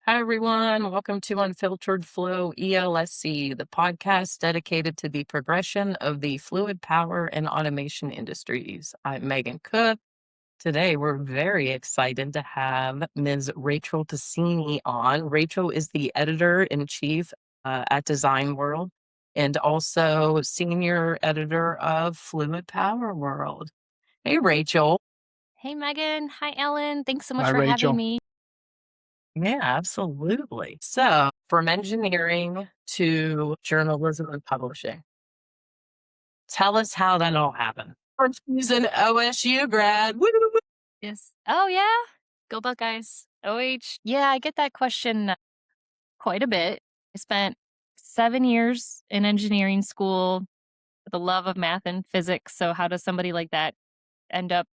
Hi, everyone. Welcome to Unfiltered Flow ELSC, the podcast dedicated to the progression of the fluid power and automation industries. I'm Megan Cook. Today, we're very excited to have Ms. Rachel Pasini on. Rachel is the editor in chief at Design World and also senior editor of Fluid Power World. Hey, Rachel. Hey, Megan. Hi, Ellen. Thanks so much Hi, for having Rachel. me. Yeah, absolutely. So, from engineering to journalism and publishing, tell us how that all happened. She's an OSU grad. Woo! Yes. Oh, yeah. Go Buckeyes. OH. Yeah, I get that question quite a bit. I spent 7 years in engineering school with a love of math and physics. So, how does somebody like that end up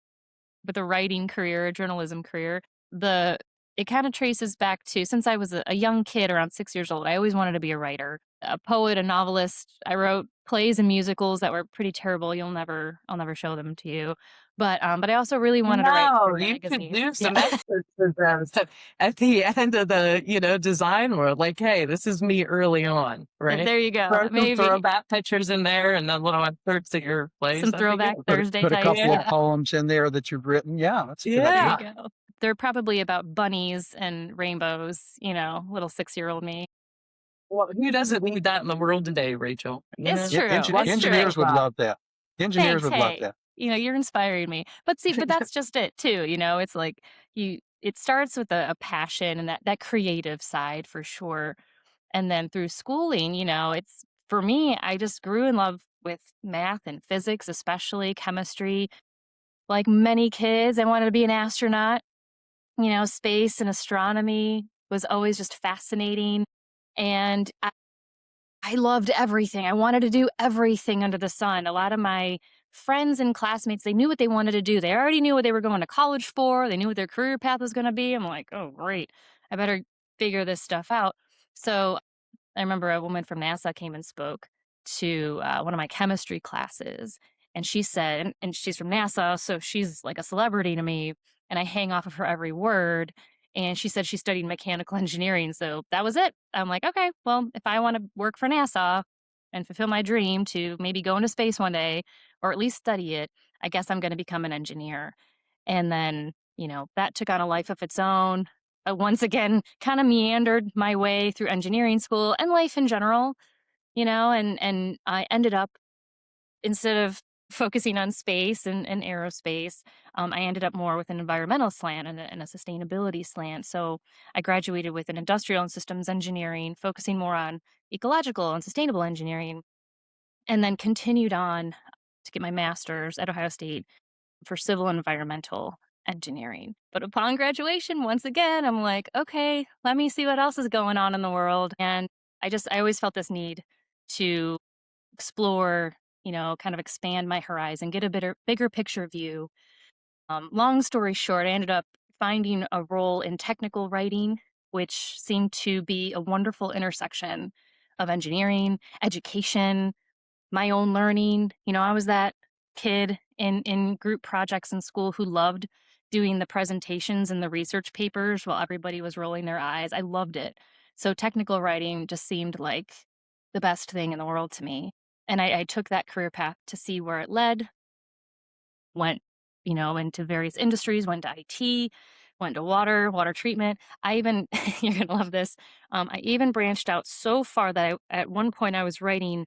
with a writing career, a journalism career? The It kind of traces back to since I was a young kid, around 6 years old. I always wanted to be a writer, a poet, a novelist. I wrote plays and musicals that were pretty terrible. I'll never show them to you. But I also really wanted to write for No, you should magazines. do Yeah. some exorcisms at the end of the, design world. Like, hey, this is me early on, right? There you go. Throw some Maybe throwback pictures in there and then little excerpts at your place. some That'd be good. throwback Put Thursday put a types. couple of Yeah. poems in there that you've written. Yeah, that's a good There idea. you Yeah. go. They're probably about bunnies and rainbows, little 6-year-old me. Well, who doesn't need that in the world today, Rachel? It's true. Lots It's to true. think Engineers would about. love that. Engineers Thanks. would love Hey, that. you're inspiring me. But that's just it too. It's like it starts with a passion and that creative side for sure. And then through schooling, it's for me, I just grew in love with math and physics, especially chemistry. Like many kids, I wanted to be an astronaut. Space and astronomy was always just fascinating. And I loved everything. I wanted to do everything under the sun. A lot of my friends and classmates, they knew what they wanted to do. They already knew what they were going to college for. They knew what their career path was going to be. I'm like, oh, great. I better figure this stuff out. So I remember a woman from NASA came and spoke to one of my chemistry classes. And she said, and she's from NASA, so she's like a celebrity to me. And I hang off of her every word. And she said she studied mechanical engineering. So that was it. I'm like, okay, well, if I want to work for NASA and fulfill my dream to maybe go into space one day or at least study it, I guess I'm going to become an engineer. And then, that took on a life of its own. Once again, kind of meandered my way through engineering school and life in general, and I ended up, instead of focusing on space and aerospace, I ended up more with an environmental slant and a sustainability slant. So I graduated with an industrial and systems engineering, focusing more on ecological and sustainable engineering, and then continued on to get my master's at Ohio State for civil and environmental engineering. But upon graduation, once again, I'm like, okay, let me see what else is going on in the world. And I always felt this need to explore, kind of expand my horizon, get a bigger picture view. Long story short, I ended up finding a role in technical writing, which seemed to be a wonderful intersection of engineering, education, my own learning. I was that kid in group projects in school who loved doing the presentations and the research papers while everybody was rolling their eyes. I loved it. So technical writing just seemed like the best thing in the world to me. And I took that career path to see where it led, went, into various industries, went to IT, went to water treatment. I even, you're going to love this. I even branched out so far that at one point I was writing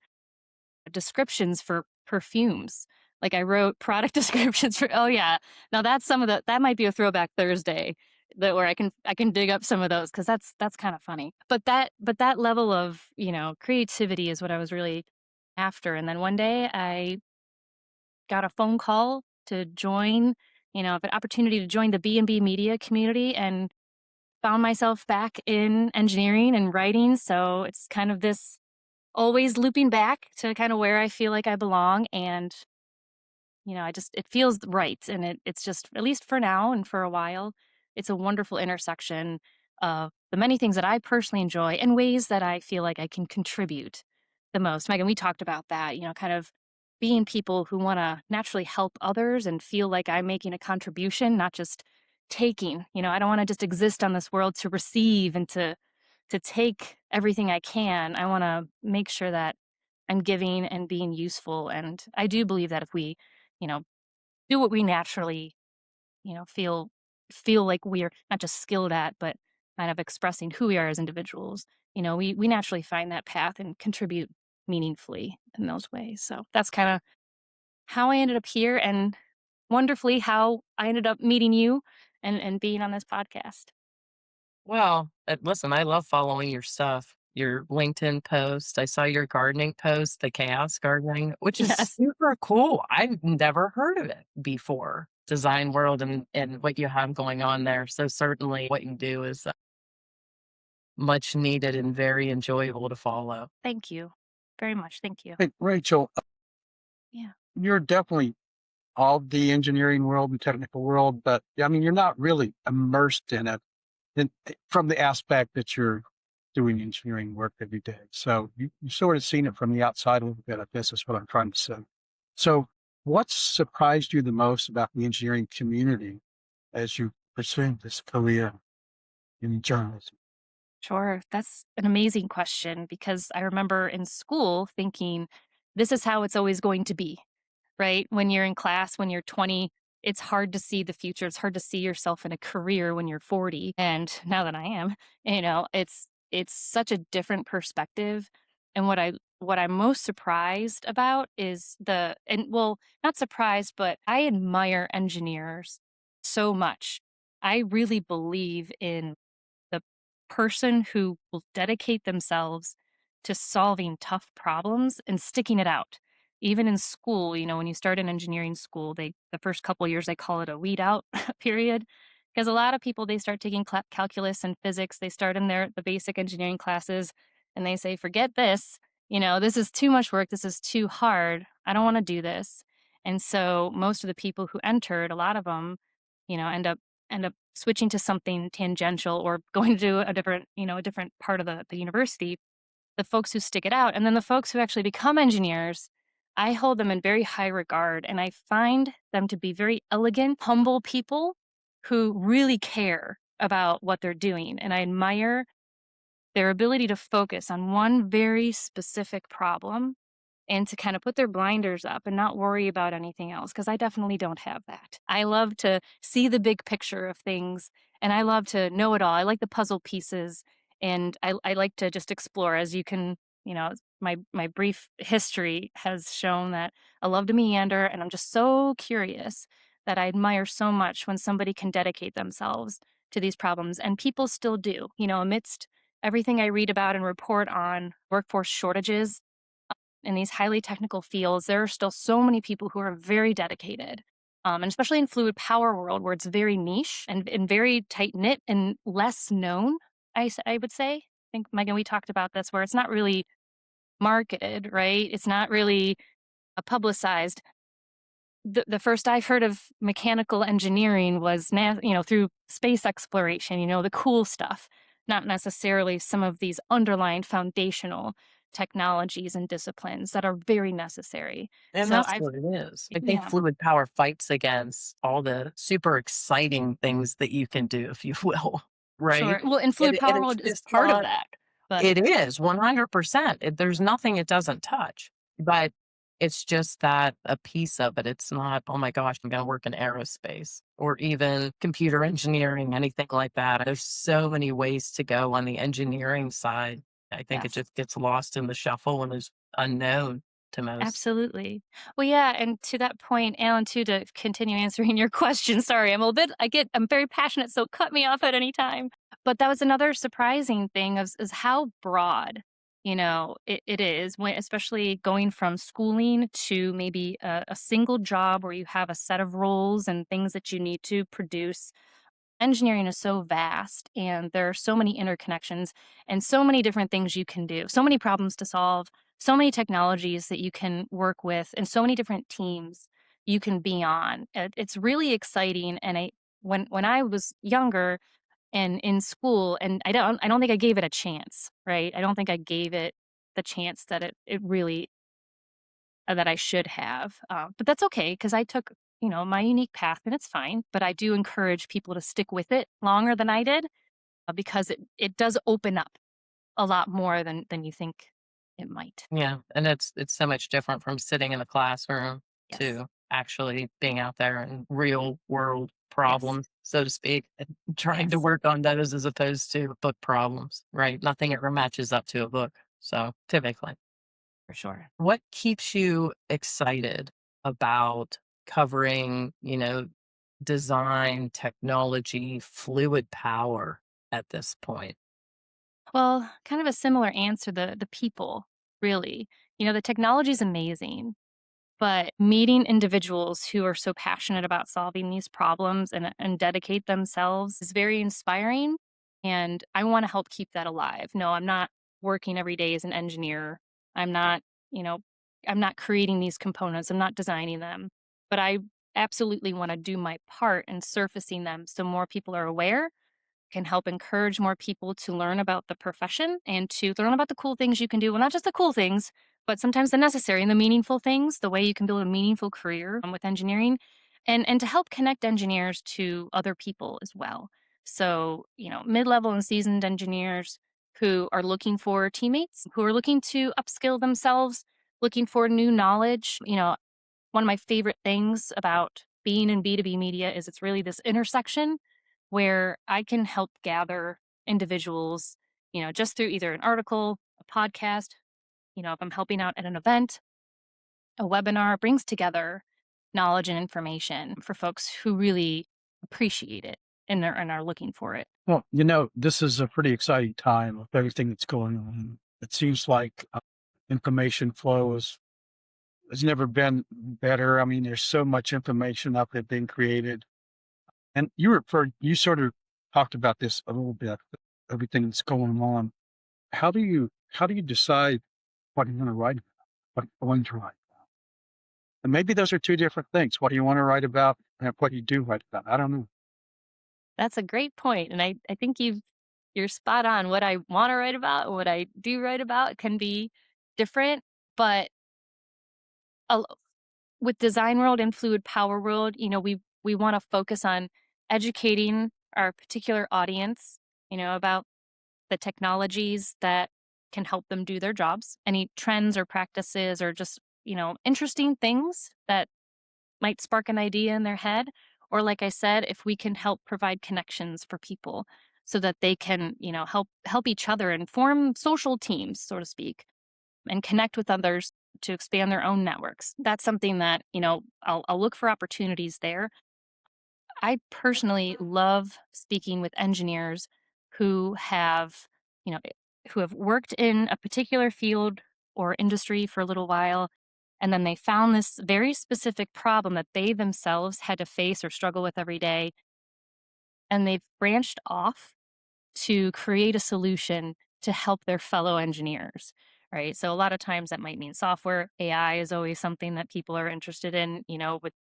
descriptions for perfumes. Like I wrote product descriptions for oh yeah. Now that's that might be a throwback Thursday that where I can dig up some of those because that's kind of funny. But that level of, creativity is what I was really after. And then one day I got a phone call to join, an opportunity to join the B&B media community and found myself back in engineering and writing. So it's kind of this always looping back to kind of where I feel like I belong. And, it feels right. And it's just, at least for now and for a while, it's a wonderful intersection of the many things that I personally enjoy and ways that I feel like I can contribute the most. Megan, we talked about that, kind of being people who want to naturally help others and feel like I'm making a contribution, not just taking. I don't want to just exist on this world to receive and to take everything I can. I want to make sure that I'm giving and being useful. And I do believe that if we, you know, do what we naturally, feel like we're not just skilled at, but kind of expressing who we are as individuals, we naturally find that path and contribute meaningfully in those ways. So that's kind of how I ended up here, and wonderfully how I ended up meeting you and being on this podcast. Well, listen, I love following your stuff, your LinkedIn post. I saw your gardening post, the chaos gardening, which is Yes. super cool. I've never heard of it before. Design world and what you have going on there. So certainly what you do is much needed and very enjoyable to follow. Thank you very much. Thank you. Hey, Rachel, Yeah. you're definitely all the engineering world and technical world, but I mean, you're not really immersed in it from the aspect that you're doing engineering work every day. So you sort of seen it from the outside a little bit. I guess is what I'm trying to say. So what surprised you the most about the engineering community as you pursue this career in journalism? Sure. That's an amazing question because I remember in school thinking, this is how it's always going to be, right? When you're in class, when you're 20, it's hard to see the future. It's hard to see yourself in a career when you're 40. And now that I am, it's such a different perspective. And what I'm most surprised about is not surprised, but I admire engineers so much. I really believe in the person who will dedicate themselves to solving tough problems and sticking it out. Even in school, when you start in engineering school, the first couple years they call it a weed out period because a lot of people they start taking calculus and physics, they start in the basic engineering classes and they say forget this, this is too much work, this is too hard. I don't want to do this. And so most of the people who entered, a lot of them, end up switching to something tangential or going to a different part of the university, the folks who stick it out. And then the folks who actually become engineers, I hold them in very high regard. And I find them to be very elegant, humble people who really care about what they're doing. And I admire their ability to focus on one very specific problem and to kind of put their blinders up and not worry about anything else because I definitely don't have that. I love to see the big picture of things and I love to know it all. I like the puzzle pieces and I like to just explore as you can, my brief history has shown that I love to meander and I'm just so curious that I admire so much when somebody can dedicate themselves to these problems and people still do, amidst everything I read about and report on workforce shortages in these highly technical fields, there are still so many people who are very dedicated. And especially in fluid power world where it's very niche and very tight knit and less known, I would say. I think Megan, we talked about this where it's not really marketed, right? It's not really publicized. The first I've heard of mechanical engineering was through space exploration, the cool stuff, not necessarily some of these underlying foundational technologies and disciplines that are very necessary. And So that's I've what it is. I think yeah, fluid power fights against all the super exciting things that you can do, if you will, right? sure. Well, and fluid And power it's world is just part of not. that. But It is 100%. There's nothing it doesn't touch, but it's just that a piece of it. It's not, oh my gosh, I'm going to work in aerospace or even computer engineering, anything like that. There's so many ways to go on the engineering side. I think it yes. just gets lost in the shuffle and is unknown to most. Absolutely. Well, yeah, and to that point, Alan, too, to continue answering your question, sorry, I'm very passionate, so cut me off at any time. But that was another surprising thing is how broad, it is, when, especially going from schooling to maybe a single job where you have a set of roles and things that you need to produce. Engineering is so vast and there are so many interconnections and so many different things you can do, so many problems to solve, so many technologies that you can work with, and so many different teams you can be on. It's really exciting. And when I was younger and in school, and I don't think I gave it a chance, right? I don't think I gave it the chance that it really that I should have. But that's okay because I took my unique path, and it's fine, but I do encourage people to stick with it longer than I did, because it does open up a lot more than you think it might. Yeah, and it's so much different from sitting in a classroom Yes. to actually being out there in real world Yes. problems, so to speak, and trying to Yes. work on those as opposed to book problems, right? Nothing ever matches up to a book. So typically, For sure. what keeps you excited about covering, design, technology, fluid power at this point? Well, kind of a similar answer, the people, really. The technology is amazing, but meeting individuals who are so passionate about solving these problems and dedicate themselves is very inspiring. And I want to help keep that alive. No, I'm not working every day as an engineer. I'm not, you know, I'm not creating these components. I'm not designing them. But I absolutely want to do my part in surfacing them so more people are aware, can help encourage more people to learn about the profession and to learn about the cool things you can do. Well, not just the cool things, but sometimes the necessary and the meaningful things, the way you can build a meaningful career with engineering, and to help connect engineers to other people as well. So, mid-level and seasoned engineers who are looking for teammates, who are looking to upskill themselves, looking for new knowledge. One of my favorite things about being in B2B media is it's really this intersection where I can help gather individuals, just through either an article, a podcast, if I'm helping out at an event, a webinar, brings together knowledge and information for folks who really appreciate it and are looking for it. Well, this is a pretty exciting time with everything that's going on. It seems like information flow has never been better. I mean, there's so much information out there being created. And you sort of talked about this a little bit, everything that's going on. How do you decide what you want to write about, what you're going to write? And maybe those are two different things. What do you want to write about and what you do write about? I don't know. That's a great point, and I think you're spot on. What I want to write about and what I do write about can be different, but a with design world and fluid power world, we want to focus on educating our particular audience, about the technologies that can help them do their jobs, any trends or practices or just, interesting things that might spark an idea in their head. Or like I said, if we can help provide connections for people so that they can, help each other and form social teams, so to speak, and connect with others to expand their own networks. That's something that, I'll look for opportunities there. I personally love speaking with engineers who have, you know, who have worked in a particular field or industry for a little while, and then they found this very specific problem that they themselves had to face or struggle with every day, and they've branched off to create a solution to help their fellow engineers, right? So a lot of times that might mean software. AI is always something that people are interested in, with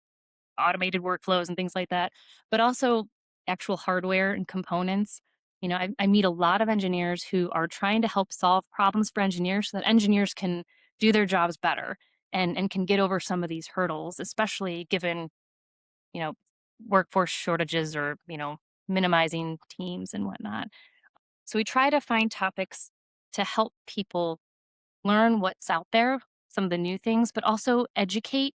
automated workflows and things like that, but also actual hardware and components. I meet a lot of engineers who are trying to help solve problems for engineers so that engineers can do their jobs better and can get over some of these hurdles, especially given, you know, workforce shortages or, minimizing teams and whatnot. So we try to find topics to help people learn what's out there, some of the new things, but also educate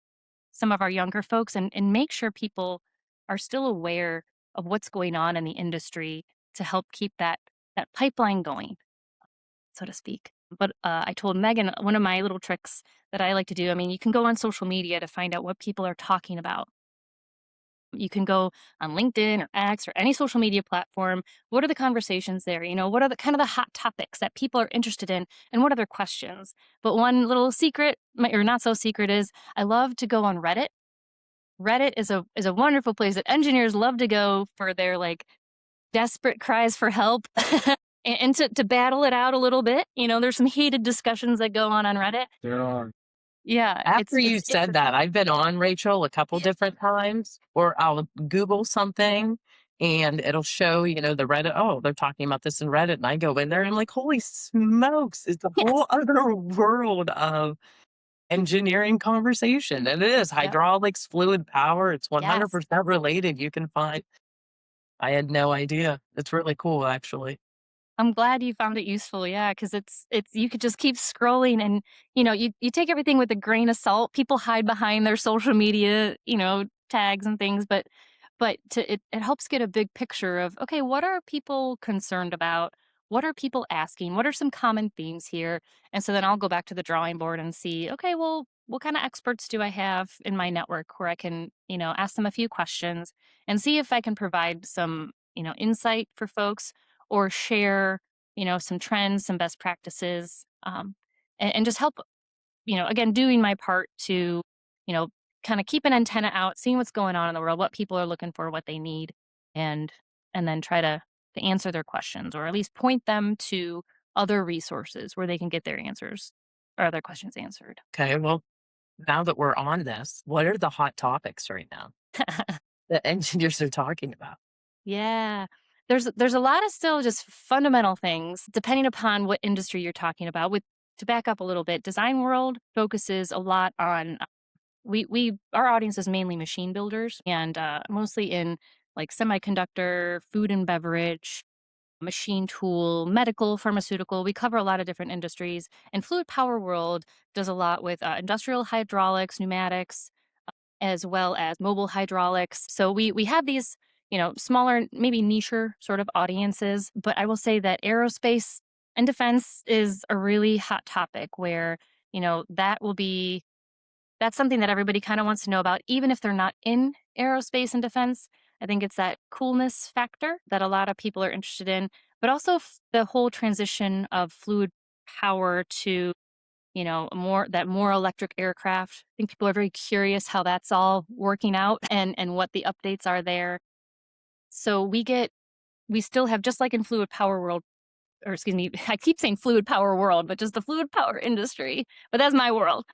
some of our younger folks and make sure people are still aware of what's going on in the industry to help keep that pipeline going, so to speak. But I told Megan one of my little tricks that I like to do. I mean, you can go on social media to find out what people are talking about. You can go on LinkedIn or X or any social media platform. What are the conversations there? What are the kind of the hot topics that people are interested in and what are their questions? But one little secret, or not so secret, is I love to go on Reddit. Reddit is a wonderful place that engineers love to go for their like desperate cries for help and to battle it out a little bit. There's some heated discussions that go on Reddit. There are. Yeah, After it's you said that, I've been on, Rachel, a couple different times, or I'll Google something and it'll show, the Reddit. Oh, they're talking about this in Reddit. And I go in there and I'm like, holy smokes, it's a yes. whole other world of engineering conversation. And it is Yep. hydraulics, fluid power. It's Yes. 100% related. You can find, I had no idea. It's really cool, actually. I'm glad you found it useful, yeah, because it's you could just keep scrolling and, you take everything with a grain of salt. People hide behind their social media, tags and things, but it helps get a big picture of, okay, what are people concerned about? What are people asking? What are some common themes here? And so then I'll go back to the drawing board and see, okay, well, what kind of experts do I have in my network where I can, ask them a few questions and see if I can provide some, insight for folks or share, some trends, some best practices, and just help, again, doing my part to, you know, kind of keep an antenna out, seeing what's going on in the world, what people are looking for, what they need, and and then try to answer their questions or at least point them to other resources where they can get their answers or their questions answered. Okay. Well, now that we're on this, what are the hot topics right now that engineers are talking about? Yeah. There's a lot of still just fundamental things depending upon what industry you're talking about. With To back up a little bit, design world focuses a lot on we our audience is mainly machine builders and mostly in like semiconductor, food and beverage, machine tool, medical, pharmaceutical. We cover a lot of different industries. And fluid power world does a lot with industrial hydraulics, pneumatics, as well as mobile hydraulics. So we have these, smaller, maybe nicher sort of audiences. But I will say that aerospace and defense is a really hot topic where, that's something that everybody kind of wants to know about, even if they're not in aerospace and defense. I think it's that coolness factor that a lot of people are interested in, but also the whole transition of fluid power to more electric aircraft. I think people are very curious how that's all working out and what the updates are there. So we still have, just like in fluid power world, or excuse me, I keep saying fluid power world, but just the fluid power industry, but that's my world.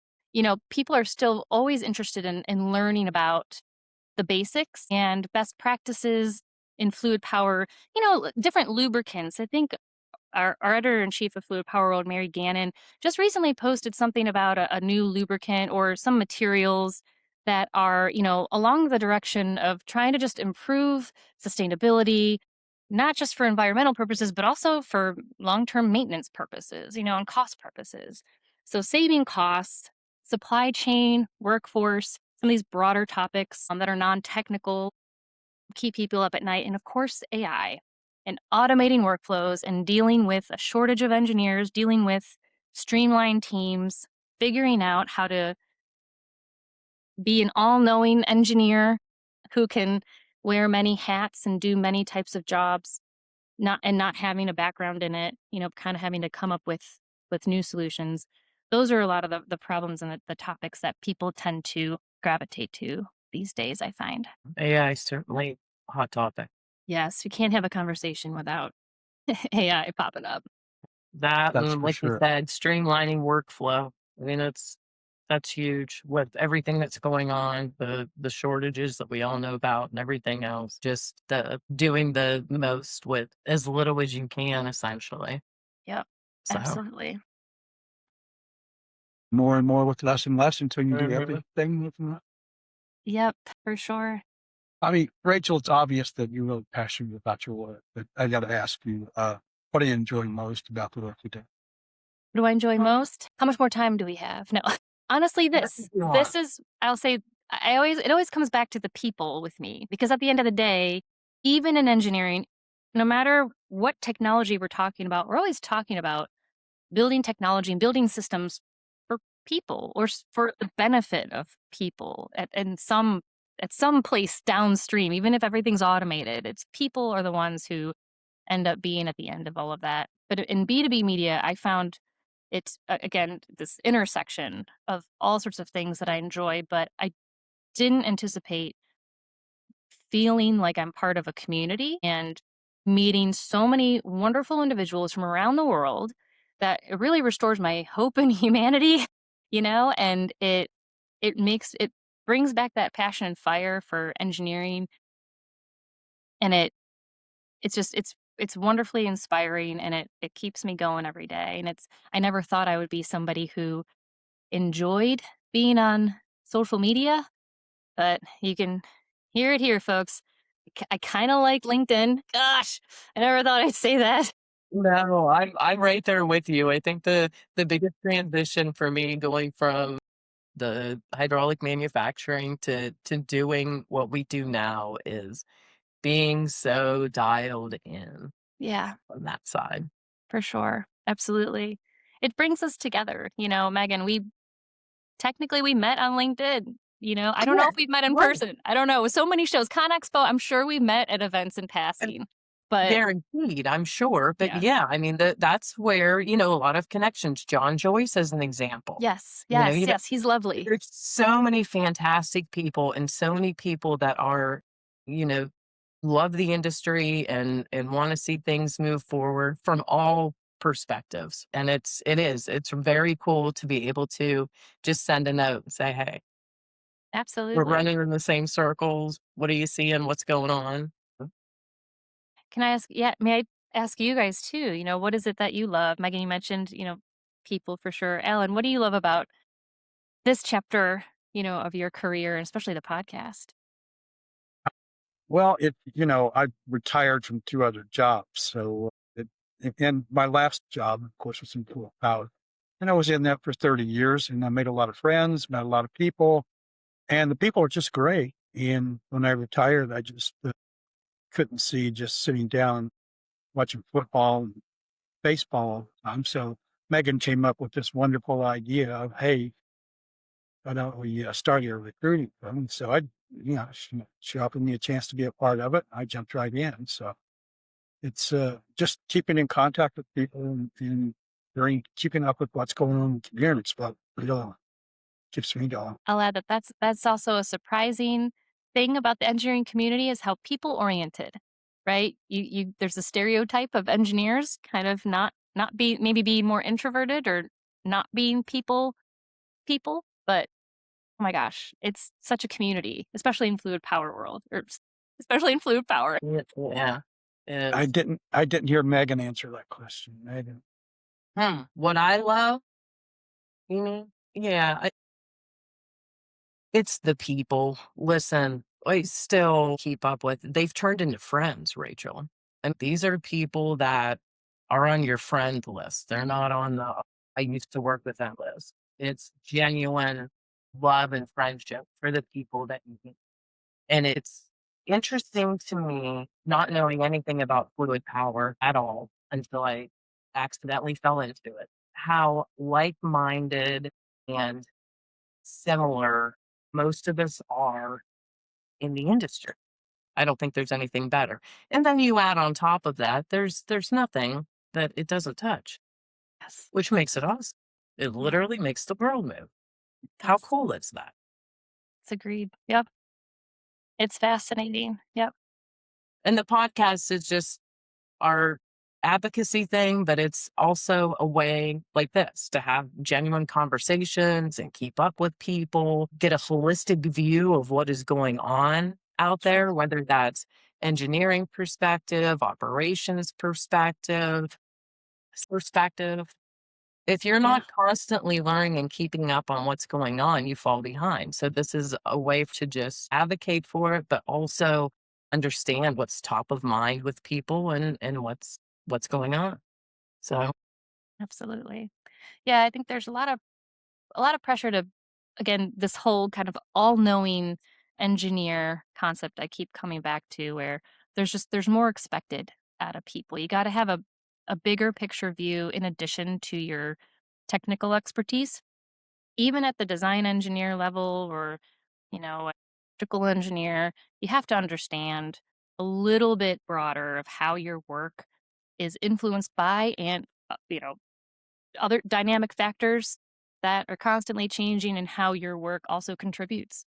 People are still always interested in learning about the basics and best practices in fluid power, different lubricants. I think our editor in chief of Fluid Power World, Mary Gannon, just recently posted something about a new lubricant or some materials that are, along the direction of trying to just improve sustainability, not just for environmental purposes, but also for long term maintenance purposes, and cost purposes. So, saving costs, supply chain, workforce, some of these broader topics that are non technical keep people up at night. And of course, AI and automating workflows and dealing with a shortage of engineers, dealing with streamlined teams, figuring out how to be an all knowing engineer who can wear many hats and do many types of jobs, not having a background in it, kind of having to come up with new solutions. Those are a lot of the problems and the topics that people tend to gravitate to these days, I find. AI certainly a hot topic. Yes, you can't have a conversation without AI popping up. That That's and for like you sure. said, streamlining workflow. I mean, that's huge with everything that's going on, the shortages that we all know about and everything else. Just the doing the most with as little as you can, essentially. Yep, So absolutely. More and more with less and less until you do Mhm. everything with less. Yep, for sure. I mean, Rachel, it's obvious that you're really passionate about your work, but I got to ask you, what do you enjoy most about the work you do? What do I enjoy most? How much more time do we have? No. Honestly, Whatever you this want. is I'll say it always comes back to the people with me because at the end of the day, even in engineering, no matter what technology we're talking about, we're always talking about building technology and building systems for people or for the benefit of people at some place downstream, even if everything's automated. It's people are the ones who end up being at the end of all of that. But in B2B media, I found it's again this intersection of all sorts of things that I enjoy, but I didn't anticipate feeling like I'm part of a community and meeting so many wonderful individuals from around the world that it really restores my hope in humanity, and it brings back that passion and fire for engineering, and it's wonderfully inspiring, and it keeps me going every day. And I never thought I would be somebody who enjoyed being on social media, but you can hear it here, folks. I kind of like LinkedIn. Gosh, I never thought I'd say that. No, I'm right there with you. I think the biggest transition for me going from the hydraulic manufacturing to doing what we do now is being so dialed in Yeah, on that side. for sure. Absolutely. It brings us together. Megan, we met on LinkedIn. I don't know Yeah, if we've met in right. person. I don't know. With so many shows, Con Expo, I'm sure we met at events in And passing. But guaranteed, I'm sure. But yeah. yeah, I mean that's where, a lot of connections. John Joyce as an example. Yes, You know, yes, you know, yes. He's lovely. there's so many fantastic people and so many people that are, you know, love the industry and want to see things move forward from all perspectives. And it's very cool to be able to just send a note and say, hey, we're Absolutely. running in the same circles. What are you seeing? What's going on? Can I ask, yeah, may I ask you guys too, what is it that you love? Megan, you mentioned, people for sure. Alan, what do you love about this chapter, of your career and especially the podcast? Well, I retired from 2 other jobs, so and my last job, of course, was in Fluid Power, and I was in that for 30 years, and I made a lot of friends, met a lot of people, and the people are just great. And when I retired, I just couldn't see just sitting down watching football and baseball all the time. So Megan came up with this wonderful idea of, hey, why don't we start a recruiting firm? So she offered me a chance to be a part of it. I jumped right in. So it's just keeping in contact with people and keeping up with what's going on in the community. It's what really keeps me going. I'll add that that's also a surprising thing about the engineering community is how people oriented, right? There's a stereotype of engineers kind of not be maybe being more introverted or not being people, but oh my gosh, it's such a community, especially in fluid power world especially in fluid power. Yeah. I Is didn't hear Megan answer that question. Megan. what I love, you mean? Yeah, it's the people. Listen, I still keep up with they've turned into friends, Rachel. And these are people that are on your friend list. They're not on the I used to work with that list. It's genuine love and friendship for the people that you meet. And it's interesting to me not knowing anything about fluid power at all until I accidentally fell into it. How like-minded and similar most of us are in the industry. I don't think there's anything better. And then you add on top of that, there's nothing that it doesn't touch, Yes. which makes it awesome. It Yeah, literally makes the world move. it How does. cool is that? It's agreed. Yep. It's fascinating. Yep. And the podcast is just our advocacy thing, but it's also a way like this to have genuine conversations and keep up with people, get a holistic view of what is going on out Sure. there, whether that's engineering perspective, operations perspective. If you're Yeah. not constantly learning and keeping up on what's going on, you fall behind. So this is a way to just advocate for it, but also understand what's top of mind with people and what's going on. So Absolutely. Yeah, I think there's a lot of pressure to again, this whole kind of all-knowing engineer concept I keep coming back to where there's more expected out of people. You gotta have a bigger picture view in addition to your technical expertise. Even at the design engineer level or, electrical engineer, you have to understand a little bit broader of how your work is influenced by and, other dynamic factors that are constantly changing and how your work also contributes,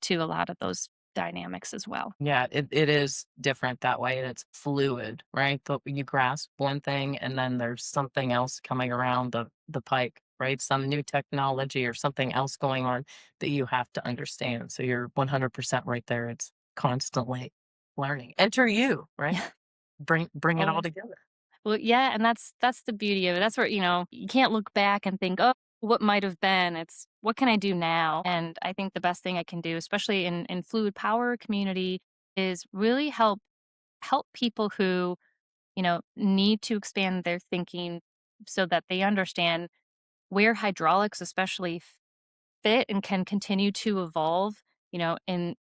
to a lot of those dynamics as well. yeah, it is different that way and it's fluid, right? You grasp one thing and then there's something else coming around the pike, right? Some new technology or something else going on that you have to understand. So you're 100% right there. It's constantly learning. Enter you, right? Yeah. Bring it all Always. together. Well, yeah, and that's the beauty of it. That's where, you can't look back and think, "Oh, what might have been. It's what can I do now? And I think the best thing I can do, especially in fluid power community, is really help people who, need to expand their thinking so that they understand where hydraulics especially fit and can continue to evolve, in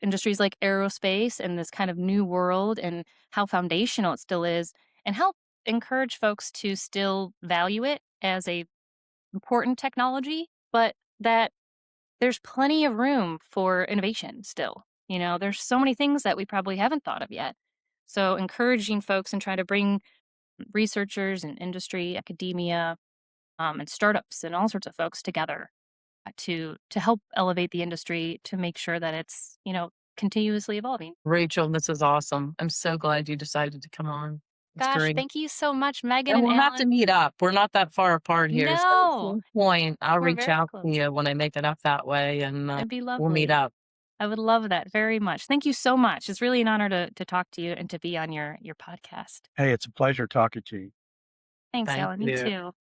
industries like aerospace and this kind of new world and how foundational it still is, and help encourage folks to still value it as a important technology, but that there's plenty of room for innovation still. There's so many things that we probably haven't thought of yet. So encouraging folks and try to bring researchers and industry, academia, and startups and all sorts of folks together to help elevate the industry to make sure that it's continuously evolving. Rachel, this is awesome. I'm so glad you decided to come on. It's Gosh, great. thank you so much, Megan And and we'll have to Alan. meet up. We're not that far apart here. So at No, some point, I'll we're reach very out to close. you when I make it up that way and It'd be we'll meet lovely. up. I would love that very much. Thank you so much. It's really an honor to talk to you and to be on your podcast. Hey, it's a pleasure talking to you. Thanks, Thank Alan. You you. too.